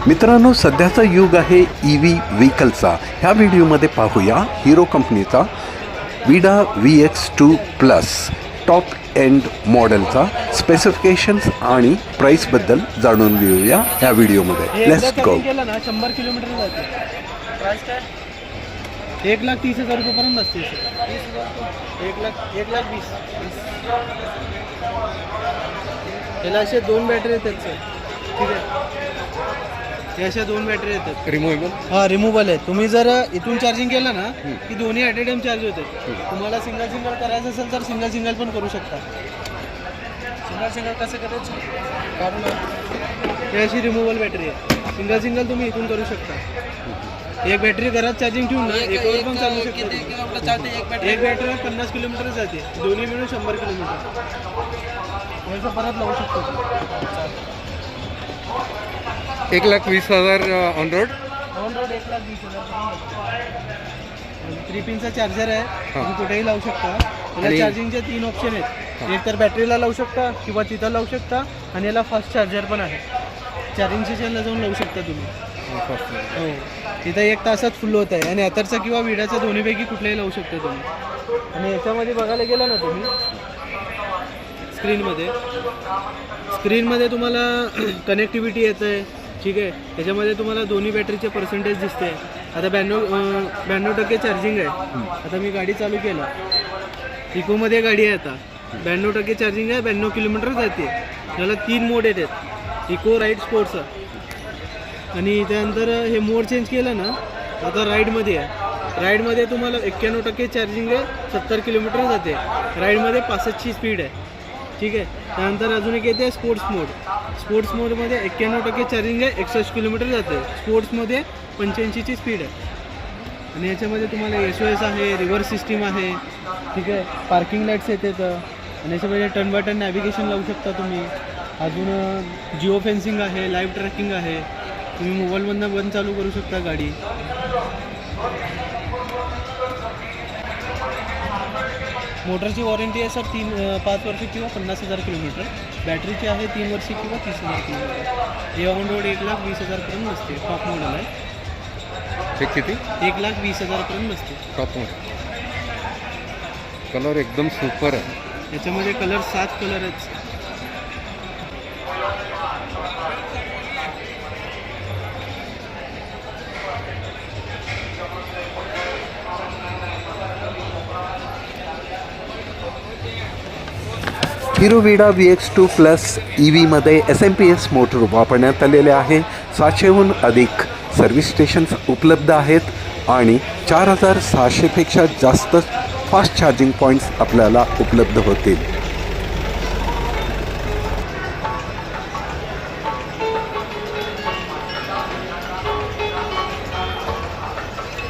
मित्रांनो, सध्याचा युग आहे EV व्हेकलचा. ह्या व्हिडिओमध्ये पाहूया हीरो कंपनीचा विडा VX2 प्लस टॉप एंड मॉडेलचा स्पेसिफिकेशन्स आणि प्राईसबद्दल जाणून घेऊया ह्या व्हिडिओमध्ये. Let's go. 100 किलोमीटर जाते. प्राइस काय? 1,30,000 रुपयापर्यंत असते. 1,20,000. याला असे 2 बॅटरी येतात सर. ठीक आहे, हे अशा 2 बॅटरी येतात. रिमूव्हेबल? हां, रिमूव्हल आहे. तुम्ही जर इथून चार्जिंग केलं ना की दोन्ही ॲट ए टाइम चार्ज होतात. तुम्हाला सिंगल करायचं असेल तर सिंगल पण करू शकता. सिंगल कसं करायचं? कारण ही अशी रिमूव्हल बॅटरी आहे. सिंगल तुम्ही इथून करू शकता. एक बॅटरी घरात चार्जिंग ठेवून ना एकावर पण चालू शकता. एक बॅटरी 50 किलोमीटर जाते. दोन्ही मिळून 100 किलोमीटर. याचं परत लावू शकतो. 1,20,000 ऑन रोड. 1,20,000. 3 पिनचा चार्जर आहे. तुम्ही कुठेही लावू शकता. याला चार्जिंगचे 3 ऑप्शन आहेत. एक तर बॅटरीला लावू शकता किंवा तिथं लावू शकता, आणि याला फास्ट चार्जर पण आहे. चार्जिंग स्टेशनला जाऊन लावू शकता तुम्ही. हो, तिथं 1 तासात फुल होत आहे. आणि अथरचा किंवा विडाचा दोन्हीपैकी कुठलाही लावू शकता तुम्ही. आणि याच्यामध्ये बघायला गेलं ना तुम्ही स्क्रीनमध्ये तुम्हाला कनेक्टिव्हिटी येतं आहे. ठीक आहे, त्याच्यामध्ये तुम्हाला दोन्ही बॅटरीचे पर्सेंटेज दिसते. आता 92% चार्जिंग आहे. आता मी गाडी चालू केला, इकोमध्ये गाडी आहे. आता 92% चार्जिंग आहे. 92 किलोमीटर जाते. याला 3 मोड येतात, इको, राईड, स्पोर्ट्स. आणि त्यानंतर हे मोड चेंज केलं ना, आता राईडमध्ये आहे. राईडमध्ये तुम्हाला 91% चार्जिंग आहे. 70 किलोमीटर जाते. राईडमध्ये 65ची स्पीड आहे. ठीक आहे, त्यानंतर अजून एक येते स्पोर्ट्स मोडमध्ये 91% चार्जिंग आहे. 61 किलोमीटर जाते. स्पोर्ट्समध्ये 85ची स्पीड आहे. आणि याच्यामध्ये तुम्हाला SOS आहे, रिव्हर्स सिस्टीम आहे. ठीक आहे, पार्किंग लाईट्स येतात. आणि याच्यामध्ये टर्न बाय टर्न नॅव्हिगेशन लावू शकता तुम्ही. अजून जिओ फेन्सिंग आहे, लाईव्ह ट्रॅकिंग आहे. तुम्ही मोबाईलमधनं बंद चालू करू शकता गाडी. मोटरची वॉरंटी आहे सर 5 वर्ष किंवा 50,000 किलोमीटर. बॅटरीची आहे 3 वर्ष किंवा 30,000 किलोमीटर. हे ऑन रोड 1,20,000 पर्यंत नसते. टॉप मॉडेल आहे. हे किती? 1,20,000 पर्यंत नसते. Top model. कलर एकदम सुपर आहे. याच्यामध्ये कलर 7 कलर आहेत. हिरो विडा VX2 प्लस EVमध्ये SMP-S मोटर वापरण्यात आलेले आहे. 700हून अधिक सर्व्हिस स्टेशन्स उपलब्ध आहेत आणि 4,600पेक्षा जास्त फास्ट चार्जिंग पॉईंट्स आपल्याला उपलब्ध होतील.